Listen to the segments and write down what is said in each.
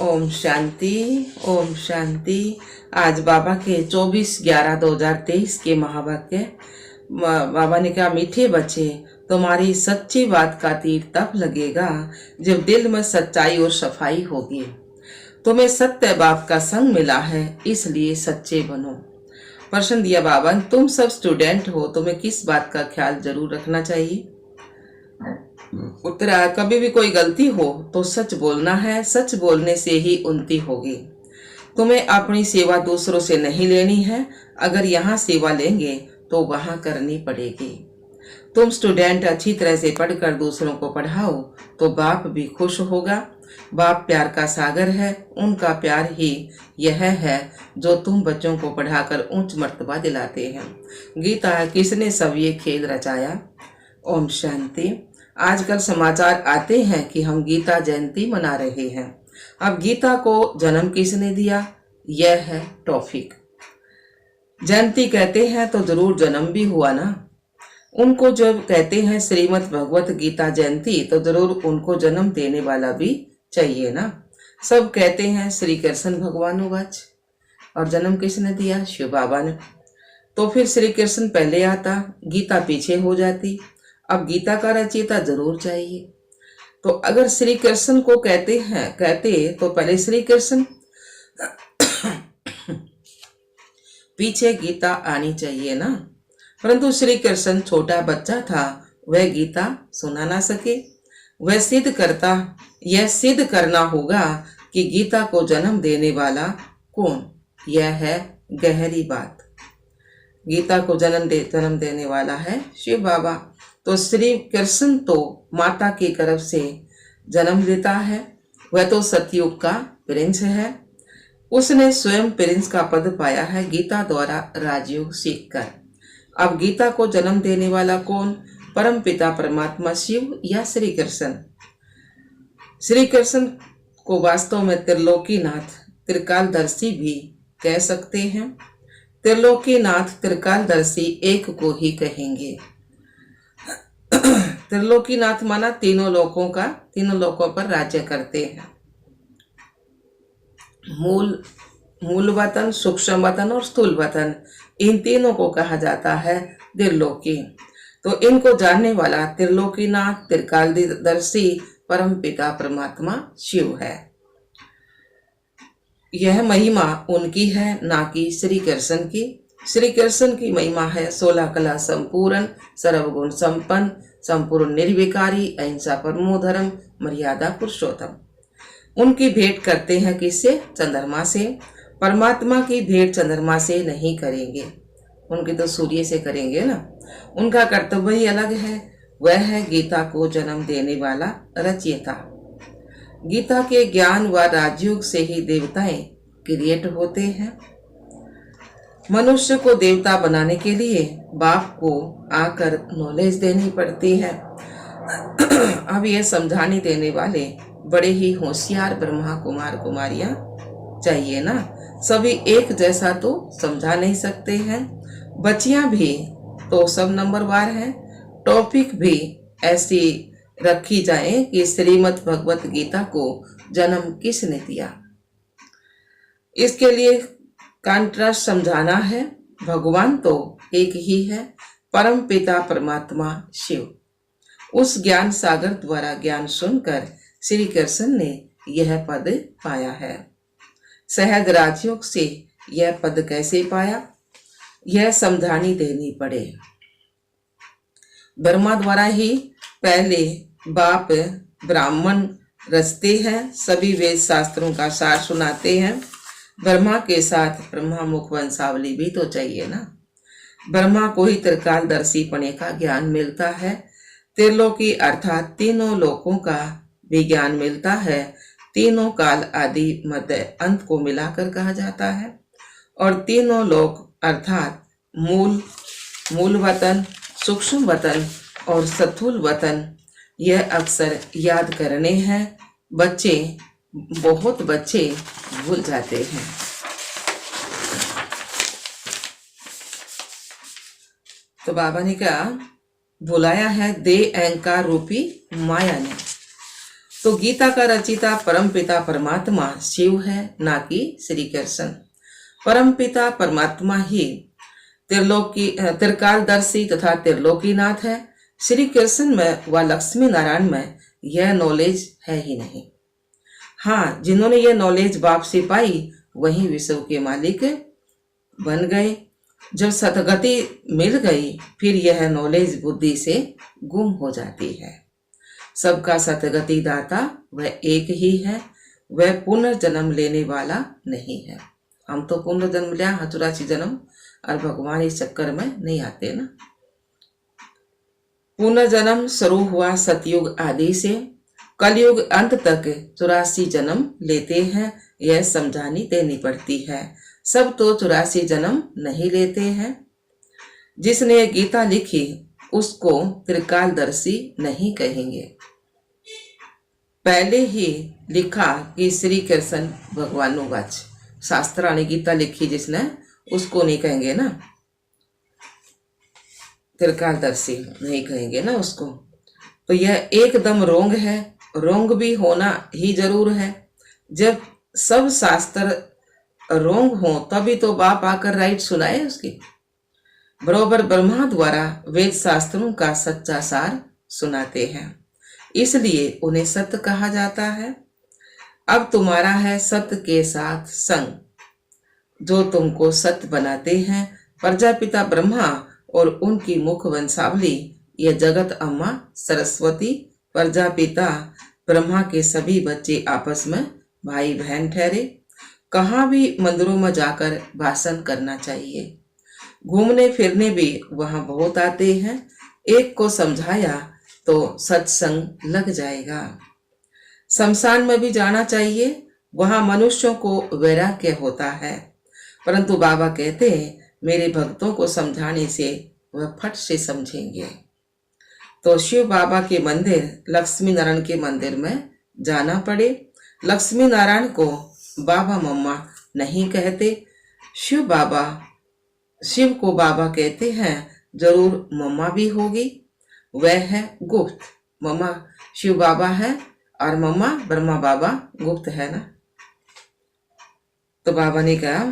ओम शांति, ओम शांति। आज बाबा के 24/11/2023 के महावाक्य। बाबा ने कहा, मीठे बच्चे, तुम्हारी सच्ची बात का तीर तब लगेगा जब दिल में सच्चाई और सफाई होगी। तुम्हें सत्य बाप का संग मिला है, इसलिए सच्चे बनो। प्रश्न दिया बाबा, तुम सब स्टूडेंट हो, तुम्हें किस बात का ख्याल जरूर रखना चाहिए? उत्तर, कभी भी कोई गलती हो तो सच बोलना है, सच बोलने से ही उन्नति होगी। तुम्हें अपनी सेवा दूसरों से नहीं लेनी है, अगर यहाँ सेवा लेंगे तो वहाँ करनी पड़ेगी। तुम स्टूडेंट अच्छी तरह से पढ़कर दूसरों को पढ़ाओ तो बाप भी खुश होगा। बाप प्यार का सागर है, उनका प्यार ही यह है जो तुम बच्चों को पढ़ाकर ऊंच मर्तबा दिलाते हैं। गीता, किसने सब ये खेल रचाया? ओम शांति। आजकल समाचार आते हैं कि हम गीता जयंती मना रहे हैं। अब गीता को जन्म किसने दिया? यह है टॉपिक। जयंती कहते हैं तो जरूर जन्म भी हुआ ना। उनको जब कहते हैं श्रीमद् भगवत गीता जयंती तो जरूर उनको जन्म देने वाला भी चाहिए ना। सब कहते हैं श्री कृष्ण भगवानुवाच, और जन्म किसने दिया? शिव बाबा ने। तो फिर श्री कृष्ण पहले आता, गीता पीछे हो जाती। अब गीता का रचयिता जरूर चाहिए। तो अगर श्री कृष्ण को कहते तो पहले श्री कृष्ण, पीछे गीता आनी चाहिए ना। परंतु श्री कृष्ण छोटा बच्चा था, वह गीता सुना ना सके। यह सिद्ध करना होगा कि गीता को जन्म देने वाला कौन? यह है गहरी बात। गीता को जन्म देने वाला है शिव बाबा। तो श्री कृष्ण तो माता की तरफ से जन्म लेता है, वह तो सतयुग का प्रिंस है। उसने स्वयं प्रिंस का पद पाया है गीता द्वारा राजयोग सीखकर। अब गीता को जन्म देने वाला कौन? परम पिता परमात्मा शिव या श्री कृष्ण? श्री कृष्ण को वास्तव में त्रिलोकीनाथ, त्रिकालदर्शी भी कह सकते हैं। त्रिलोकीनाथ, त्रिकालदर्शी एक को ही कहेंगे। त्रिलोकीनाथ माना तीनों लोकों पर राज्य करते हैं। मूल वतन, सूक्ष्म वतन और स्थूल वतन, इन तीनों को कहा जाता है त्रिलोकी। तो इनको जानने वाला त्रिलोकीनाथ, त्रिकालदर्शी परम पिता परमात्मा शिव है। यह महिमा उनकी है, ना कि श्री कृष्ण की। श्री कृष्ण की महिमा है 16 कला संपूर्ण, सर्वगुण संपन्न, संपूर्ण निर्विकारी, अहिंसा परमो धर्म, मर्यादा पुरुषोत्तम। उनकी भेंट करते हैं किससे? चंद्रमा से। परमात्मा की भेंट चंद्रमा से नहीं करेंगे, उनकी तो सूर्य से करेंगे ना। उनका कर्तव्य ही अलग है, वह है गीता को जन्म देने वाला रचयिता। गीता के ज्ञान व राजयोग से ही देवताएं क्रिएट होते हैं। मनुष्य को देवता बनाने के लिए बाप को आकर नॉलेज देनी पड़ती है। अब यह समझाने देने वाले बड़े ही होशियार ब्रह्मा कुमार कुमारियां चाहिए ना। सभी एक जैसा तो समझा नहीं सकते हैं। बच्चियां भी तो सब नंबरवार हैं। टॉपिक भी ऐसी रखी जाए कि श्रीमद् भगवत गीता को जन्म किसने दिया। इसके लिए कॉन्ट्रास्ट समझाना है। भगवान तो एक ही है, परम पिता परमात्मा शिव। उस ज्ञान सागर द्वारा ज्ञान सुनकर श्री कृष्ण ने यह पद पाया है। सहज राजयोग से यह पद कैसे पाया, यह समझानी देनी पड़े। ब्रह्मा द्वारा ही पहले बाप ब्राह्मण रचते हैं, सभी वेद शास्त्रों का सार सुनाते हैं। ब्रह्मा के साथ ब्रह्मा मुख वंशावली भी तो चाहिए ना। ब्रह्मा को ही त्रिकालदर्शी पने का ज्ञान मिलता है। त्रिलोकी अर्थात तीनों लोकों का भी ज्ञान मिलता है। तीनों काल आदि मध्य अंत को मिलाकर कहा जाता है। और तीनों लोक अर्थात मूल वतन, सूक्ष्म वतन और स्थूल वतन, यह अक्सर याद करने हैं। बहुत बच्चे भूल जाते हैं। तो बाबा ने कहा, बुलाया है दे अहंकार रूपी माया ने। तो गीता का रचिता परमपिता परमात्मा शिव है, ना कि श्री कृष्ण। परमपिता परमात्मा ही त्रिकालदर्शी तथा त्रिलोकीनाथ है। श्री कृष्ण में व लक्ष्मी नारायण में यह नॉलेज है ही नहीं। हाँ, जिन्होंने यह नॉलेज बाप से पाई वही विश्व के मालिक बन गए। जब सतगति मिल गई फिर यह नॉलेज बुद्धि से गुम हो जाती है। सबका सतगति दाता वह एक ही है, वह पुनर्जन्म लेने वाला नहीं है। हम तो पुनर्जन्म लिया 84 जन्म, और भगवान इस चक्कर में नहीं आते ना। पुनर्जन्म शुरू हुआ सतयुग आदि से, कलयुग अंत तक 84 जन्म लेते हैं, यह समझानी देनी पड़ती है। सब तो 84 जन्म नहीं लेते हैं। जिसने गीता लिखी उसको त्रिकालदर्शी नहीं कहेंगे। पहले ही लिखा कि श्री कृष्ण भगवानुवाच, शास्त्राणी गीता लिखी जिसने, उसको नहीं कहेंगे ना, त्रिकालदर्शी नहीं कहेंगे ना उसको। तो यह एकदम रोंग है। रोंग भी होना ही जरूर है। जब सब शास्त्र रोंग हो तभी तो बाप आकर राइट सुनाए उसकी। बरोबर ब्रह्मा द्वारा वेद शास्त्रों का सच्चा सार सुनाते हैं, इसलिए उन्हें सत्य कहा जाता है। अब तुम्हारा है सत्य के साथ संग, जो तुमको सत्य बनाते हैं। प्रजापिता ब्रह्मा और उनकी मुख वंशावली, यह जगत अम्मा सरस्वती प्रजापिता ब्रह्मा के सभी बच्चे आपस में भाई बहन ठहरे। कहाँ भी मंदिरों में जाकर भाषण करना चाहिए। घूमने फिरने भी वहां बहुत आते हैं। एक को समझाया तो सत्संग लग जाएगा। शमशान में भी जाना चाहिए, वहां मनुष्यों को वैराग्य होता है। परंतु बाबा कहते हैं मेरे भक्तों को समझाने से वह फट से समझेंगे। तो शिव बाबा के मंदिर, लक्ष्मी नारायण के मंदिर में जाना पड़े। लक्ष्मी नारायण को बाबा मम्मा नहीं कहते। शिव को बाबा कहते हैं, जरूर मम्मा भी होगी। वह है गुप्त। मम्मा शिव बाबा है और मम्मा ब्रह्मा बाबा गुप्त है ना। तो बाबा ने कहा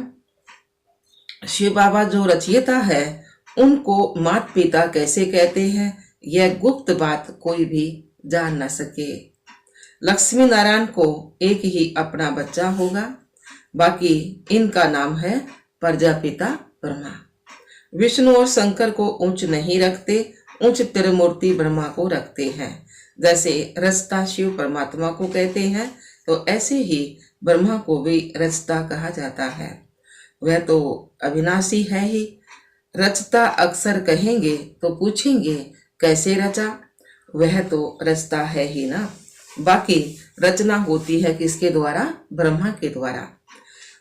शिव बाबा जो रचयिता है उनको माता पिता कैसे कहते हैं, यह गुप्त बात कोई भी जान न सके। लक्ष्मी नारायण को एक ही अपना बच्चा होगा, बाकी इनका नाम है प्रजापिता ब्रह्मा। विष्णु और शंकर को ऊंच नहीं रखते, उच्च त्रिमूर्ति ब्रह्मा को रखते हैं। जैसे रचता शिव परमात्मा को कहते हैं, तो ऐसे ही ब्रह्मा को भी रचता कहा जाता है। वह तो अविनाशी है ही। रचता अक्सर कहेंगे तो पूछेंगे कैसे रचा, वह तो रचता है ही ना। बाकी रचना होती है किसके द्वारा? ब्रह्मा के द्वारा।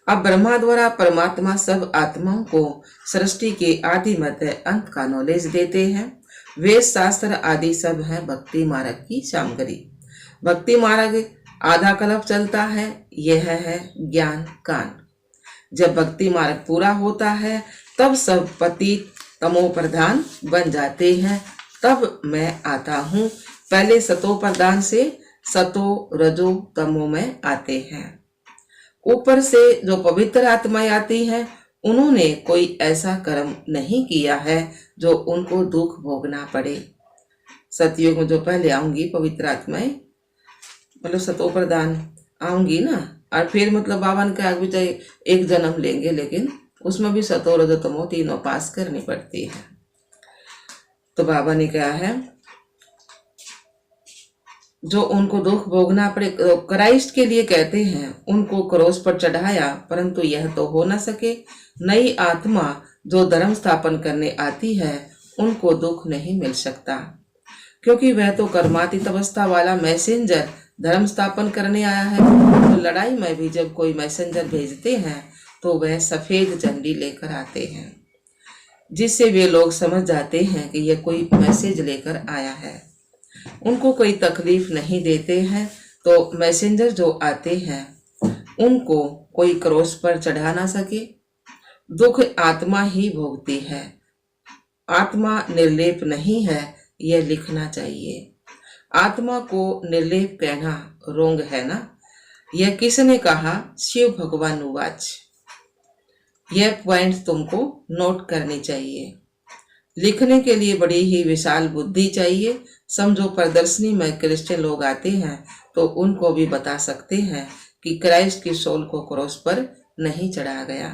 अब ब्रह्मा द्वारा परमात्मा सब आत्माओं को सृष्टि के आदि मध्य अंत का नॉलेज देते हैं। वेद शास्त्र आदि सब है भक्ति मार्ग की सामग्री। भक्ति मार्ग आधा कल्प चलता है, यह है ज्ञान कांड। जब भक्ति मार्ग पूरा होता है तब सब पतित तमो प्रधान बन जाते हैं। तब मैं आता हूँ। पहले सतो प्रधान से सतो रजो तमो में आते हैं। ऊपर से जो पवित्र आत्माएं आती हैं, उन्होंने कोई ऐसा कर्म नहीं किया है जो उनको दुख भोगना पड़े। सतयुग में जो पहले आऊंगी पवित्र आत्माएं, मतलब सतो प्रधान आऊंगी ना, और फिर मतलब बाबा ने कहा भी चाहे एक जन्म लेंगे, लेकिन उसमें भी सतो रजो तमो तीनों पास करनी पड़ती है। तो बाबा ने कहा है जो उनको दुख भोगना पड़े, क्राइस्ट के लिए कहते हैं उनको क्रोस पर चढ़ाया, परंतु यह तो हो न सके। नई आत्मा जो धर्म स्थापन करने आती है उनको दुख नहीं मिल सकता, क्योंकि वह तो कर्मातीत अवस्था वाला मैसेंजर धर्म स्थापन करने आया है। तो लड़ाई में भी जब कोई मैसेंजर भेजते हैं तो वह सफेद झंडी लेकर आते हैं, जिससे वे लोग समझ जाते हैं कि यह कोई मैसेज लेकर आया है। उनको कोई तकलीफ नहीं देते हैं। तो मैसेंजर जो आते हैं उनको कोई क्रॉस पर चढ़ा ना सके। दुख आत्मा ही भोगती है, आत्मा निर्लेप नहीं है, यह लिखना चाहिए। आत्मा को निर्लेप कहना रोंग है ना। यह किसने कहा? शिव भगवान उवाच। यह पॉइंट तुमको नोट करनी चाहिए। लिखने के लिए बड़ी ही विशाल बुद्धि चाहिए। समझो प्रदर्शनी में क्रिश्चियन लोग आते हैं तो उनको भी बता सकते हैं कि क्राइस्ट की सोल को क्रॉस पर नहीं चढ़ाया गया,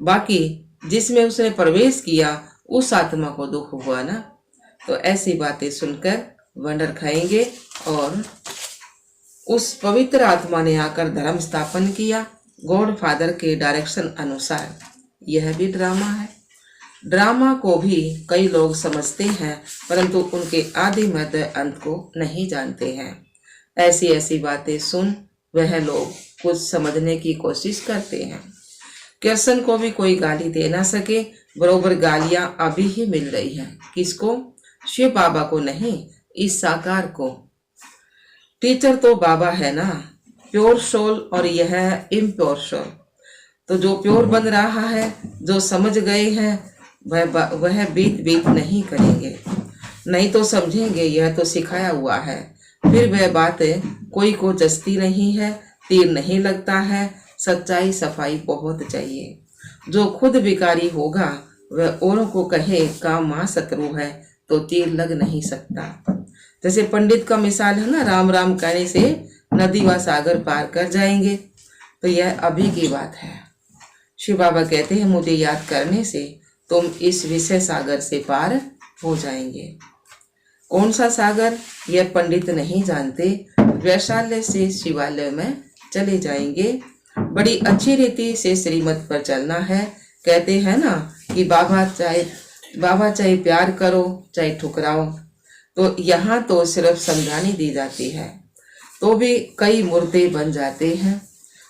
बाकी जिसमें उसने प्रवेश किया उस आत्मा को दुख हुआ ना। तो ऐसी बातें सुनकर वंडर खाएंगे और उस पवित्र आत्मा ने आकर धर्म स्थापन किया गॉड फादर के डायरेक्शन अनुसार। यह भी ड्रामा है। ड्रामा को भी कई लोग समझते हैं परंतु उनके आदि मध्य अंत को नहीं जानते हैं। ऐसी ऐसी बातें सुन वह लोग कुछ समझने की कोशिश करते हैं। कृष्ण को भी कोई गाली दे ना सके, बरोबर गालियां अभी ही मिल रही हैं। किसको? शिव बाबा को नहीं, इस साकार को। टीचर तो बाबा है ना, प्योर सोल, और यह है इम्प्योर सोल। तो जो प्योर बन रहा है, जो समझ गए हैं, वह बीत बीत नहीं करेंगे, नहीं तो समझेंगे यह तो सिखाया हुआ है। फिर वह बात कोई को जचती नहीं है, तीर नहीं लगता है। सच्चाई सफाई बहुत चाहिए। जो खुद विकारी होगा वह औरों को कहे काम मां शत्रु है तो तीर लग नहीं सकता। जैसे पंडित का मिसाल है ना, राम राम कहने से नदी व सागर पार कर जाएंगे। तो यह अभी की बात है। शिव बाबा कहते हैं मुझे याद करने से तुम इस विषय सागर से पार हो जाएंगे। कौन सा सागर? यह पंडित नहीं जानते। वैशाल्य से शिवालय में चले जाएंगे। बड़ी अच्छी रीति से श्रीमत पर चलना है। कहते हैं ना कि बाबा चाहे प्यार करो चाहे ठुकराओ। तो यहाँ तो सिर्फ समझानी दी जाती है तो भी कई मुर्दे बन जाते हैं।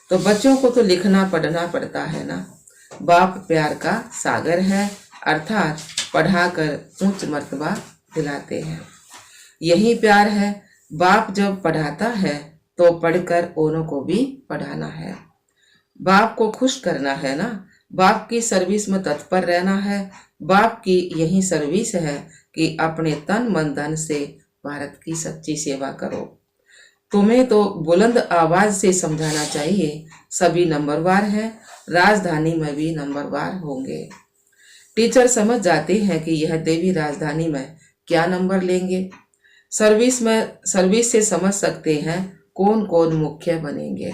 तो बच्चों को तो लिखना पढ़ना पड़ता है ना। बाप प्यार का सागर है, अर्थात पढ़ाकर उच्च मर्तबा दिलाते हैं। यही प्यार है। बाप जब पढ़ाता है तो पढ़कर औरों को भी पढ़ाना है। बाप को खुश करना है ना। बाप की सर्विस में तत्पर रहना है। बाप की यही सर्विस है कि अपने तन मन धन से भारत की सच्ची सेवा करो। तुम्हें तो बुलंद आवाज से समझाना चाहिए। सभी नंबरवार हैं, राजधानी में भी नंबरवार होंगे। टीचर समझ जाते हैं कि यह देवी राजधानी में क्या नंबर लेंगे। सर्विस से समझ सकते हैं कौन कौन मुख्य बनेंगे।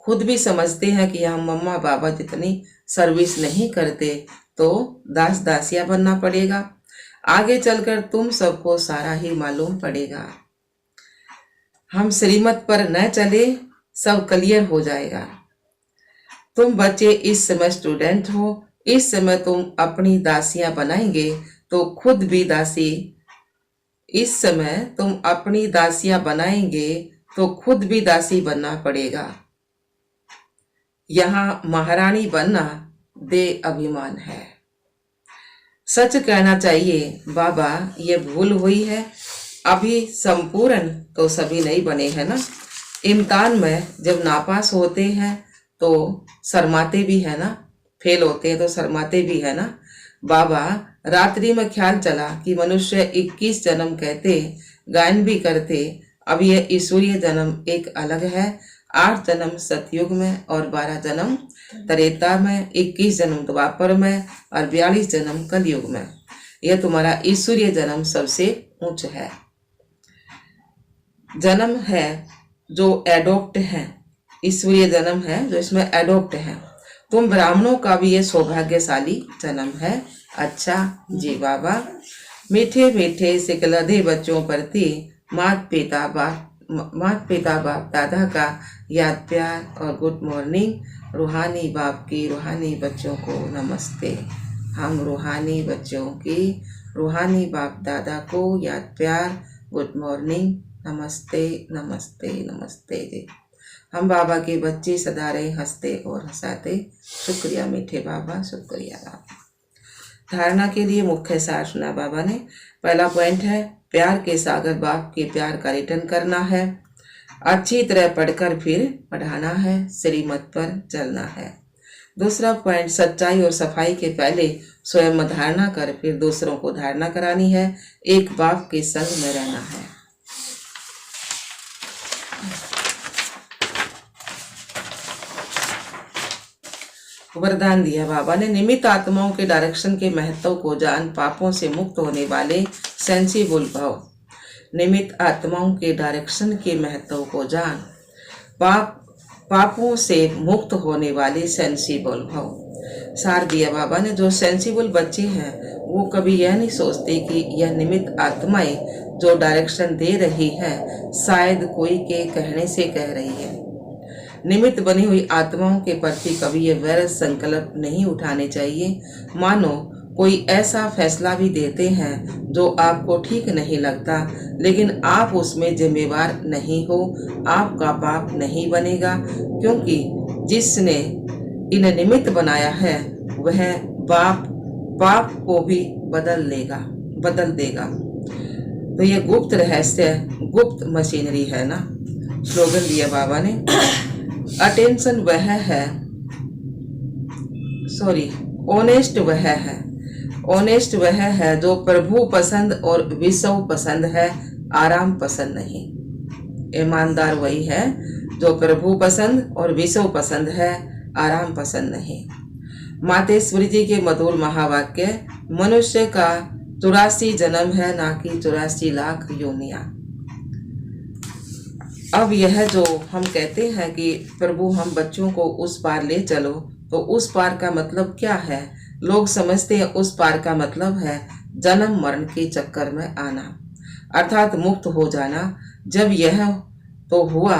खुद भी समझते हैं कि हम मम्मा बाबा जितनी सर्विस नहीं करते तो दास दासिया बनना पड़ेगा। आगे चलकर तुम सबको सारा ही मालूम पड़ेगा। हम श्रीमत पर न चले सब क्लियर हो जाएगा। तुम बच्चे इस समय स्टूडेंट हो, इस समय तुम अपनी दासियां बनाएंगे तो खुद भी दासी। इस समय तुम अपनी दासियां बनाएंगे तो खुद भी दासी बनना पड़ेगा। यहाँ महारानी बनना दे अभिमान है। सच कहना चाहिए बाबा ये भूल हुई है। अभी संपूर्ण तो सभी नहीं बने हैं ना। इम्तिहान में जब नापास होते हैं तो शर्माते भी है ना, फेल होते हैं तो शर्माते भी है ना। बाबा रात्रि में ख्याल चला कि मनुष्य 21 जन्म कहते, गायन भी करते। अब यह ईश्वरीय जन्म एक अलग है। 8 जन्म सतयुग में और 12 जन्म त्रेता में, 21 जन्म द्वापर में और 42 जन्म कलयुग में। यह तुम्हारा ईश्वरीय जन्म सबसे ऊंच है। जन्म है जो एडॉप्ट है, ईश्वरीय जन्म है जो इसमें एडॉप्ट है। तुम ब्राह्मणों का भी ये सौभाग्यशाली जन्म है। अच्छा जी बाबा। मीठे मीठे सिकलधे बच्चों प्रति मात पिता बाप दादा का याद प्यार और गुड मॉर्निंग। रूहानी बाप की रूहानी बच्चों को नमस्ते। हम रूहानी बच्चों की रूहानी बाप दादा को याद प्यार, गुड मॉर्निंग, नमस्ते नमस्ते नमस्ते जी। हम बाबा के बच्चे सदा रहे हंसते और हंसाते। शुक्रिया मीठे बाबा, शुक्रिया बाबा। धारणा के लिए मुख्य सार सुना बाबा ने। पहला पॉइंट है प्यार के सागर बाप के प्यार का रिटर्न करना है। अच्छी तरह पढ़कर फिर पढ़ाना है, श्रीमत पर चलना है। दूसरा पॉइंट सच्चाई और सफाई के पहले स्वयं धारणा कर फिर दूसरों को धारणा करानी है। एक बाप के संग में रहना है। वरदान दिया बाबा ने, निमित्त आत्माओं के डायरेक्शन के महत्व को जान, पापों से मुक्त होने वाले सेंसिबल भव। निमित्त आत्माओं के डायरेक्शन के महत्व को जान, पापों से मुक्त होने वाले सेंसिबल भव। सार दिया बाबा ने, जो सेंसिबल बच्चे हैं वो कभी यह नहीं सोचते कि यह निमित्त आत्माएं जो डायरेक्शन दे रही हैं शायद कोई के कहने से कह रही है। निमित्त बनी हुई आत्माओं के प्रति कभी ये वैर संकल्प नहीं उठाने चाहिए। मानो कोई ऐसा फैसला भी देते हैं जो आपको ठीक नहीं लगता, लेकिन आप उसमें जिम्मेवार नहीं हो, आपका पाप नहीं बनेगा, क्योंकि जिसने इन्हें निमित्त बनाया है वह पाप को भी बदल देगा। तो ये गुप्त रहस्य, गुप्त मशीनरी है ना। स्लोगन दिया बाबा ने, अटेंशन वह है, ऑनेस्ट वह है जो प्रभु पसंद और विश्व पसंद है, आराम पसंद नहीं। ईमानदार वही है जो प्रभु पसंद और विश्व पसंद है, आराम पसंद नहीं। मातेश्वरी जी के मधुर महावाक्य, मनुष्य का 84 जन्म है, ना कि 84 लाख योनियां। अब यह जो हम कहते हैं कि प्रभु हम बच्चों को उस पार ले चलो, तो उस पार का मतलब क्या है? लोग समझते हैं उस पार का मतलब है जन्म मरण के चक्कर में आना, अर्थात मुक्त हो जाना। जब यह तो हुआ,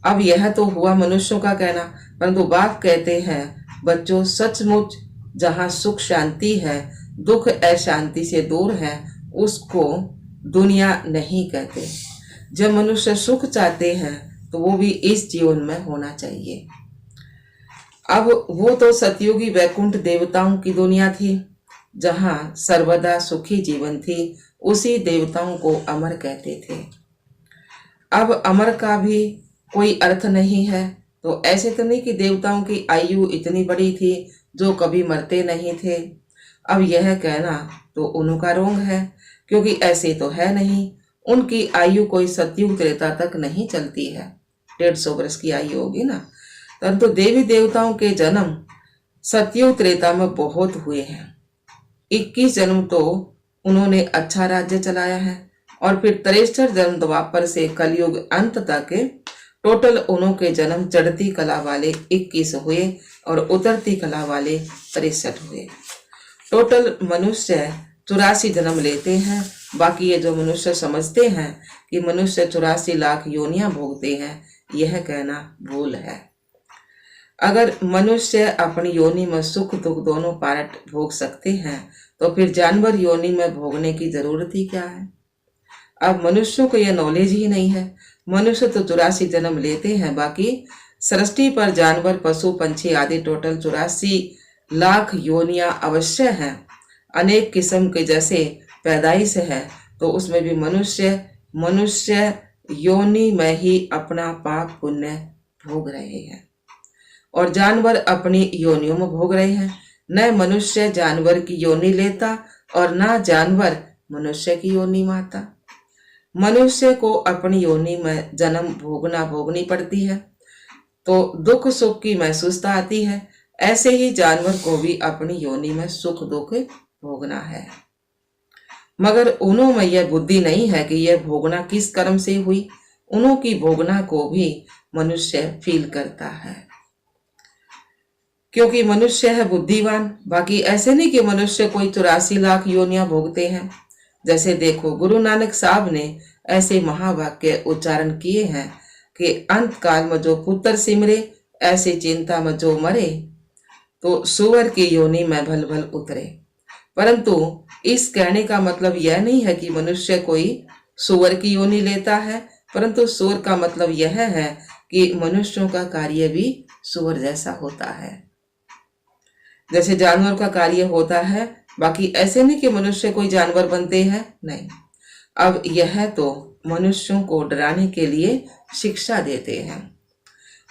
अब यह तो हुआ मनुष्यों का कहना, परंतु बाप कहते हैं बच्चों, सचमुच जहाँ सुख शांति है, दुख अशांति से दूर है, उसको दुनिया नहीं कहते। जब मनुष्य सुख चाहते हैं तो वो भी इस जीवन में होना चाहिए। अब वो तो सतयुगी वैकुंठ देवताओं की दुनिया थी, जहाँ सर्वदा सुखी जीवन थी। उसी देवताओं को अमर कहते थे। अब अमर का भी कोई अर्थ नहीं है। तो ऐसे तो नहीं कि देवताओं की आयु इतनी बड़ी थी जो कभी मरते नहीं थे। अब यह कहना तो उनका रोंग है, क्योंकि ऐसे तो है नहीं। उनकी आयु कोई सतयुग त्रेता तक नहीं चलती है, 150 वर्ष की आयु होगी ना। परंतु देवी देवताओं के जन्म सतयुग त्रेता में बहुत हुए हैं। 21 जन्म तो उन्होंने अच्छा राज्य चलाया है, और फिर 63 जन्म द्वापर से कलयुग अंत तक टोटल उन्होंने जन्म चढ़ती कला वाले 21 हुए और उतरती कला वाले 63 हुए। टोटल मनुष्य 84 जन्म लेते हैं। बाकी ये जो मनुष्य समझते हैं कि मनुष्य 84 लाख योनियां भोगते हैं, यह कहना भूल है। अगर मनुष्य अपनी योनि में सुख दुख दोनों पार्ट भोग सकते हैं, तो फिर जानवर योनि में भोगने की जरूरत ही क्या है? अब मनुष्यों को यह नॉलेज ही नहीं है। मनुष्य तो 84 जन्म लेते हैं, बाकी सृष्टि पर जानवर पशु पंछी आदि टोटल 84 लाख योनियां अवश्य हैं। अनेक किस्म के जैसे पैदाइश है, तो उसमें भी मनुष्य योनि में ही अपना पाप पुण्य भोग रहे हैं, और जानवर अपनी योनियों में भोग रहे हैं। न मनुष्य जानवर की योनि लेता और न जानवर मनुष्य की योनि में आता। मनुष्य को अपनी योनि में जन्म भोगनी पड़ती है, तो दुख सुख की महसूसता आती है। ऐसे ही जानवर को भी अपनी योनि में सुख दुख भोगना है, मगर उन्हों में यह बुद्धि नहीं है कि यह भोगना किस कर्म से हुई। उन्हों की भोगना को भी मनुष्य फील करता है, क्योंकि मनुष्य है बुद्धिवान। बाकी ऐसे नहीं कि मनुष्य कोई 84 लाख योनियां भोगते हैं। जैसे देखो, गुरु नानक साहब ने ऐसे महावाक्य उच्चारण किए हैं कि अंत काल में जो पुत्र सिमरे, ऐसी चिंता में जो मरे, तो सुअर की योनि में भल भल उतरे। परंतु इस कहने का मतलब यह नहीं है कि मनुष्य कोई सुअर की योनि लेता है, परंतु सुअर का मतलब यह है कि मनुष्यों का कार्य भी सुअर जैसा होता है, जैसे जानवर का कार्य होता है। बाकी ऐसे नहीं कि मनुष्य कोई जानवर बनते हैं, नहीं। अब यह तो मनुष्यों को डराने के लिए शिक्षा देते हैं।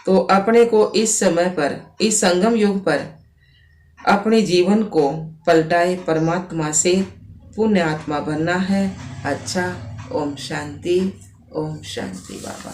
तो अपने को इस समय पर, इस संगम युग पर अपने जीवन को पलटाए परमात्मा से पुण्य आत्मा बनना है। अच्छा, ओम शांति बाबा।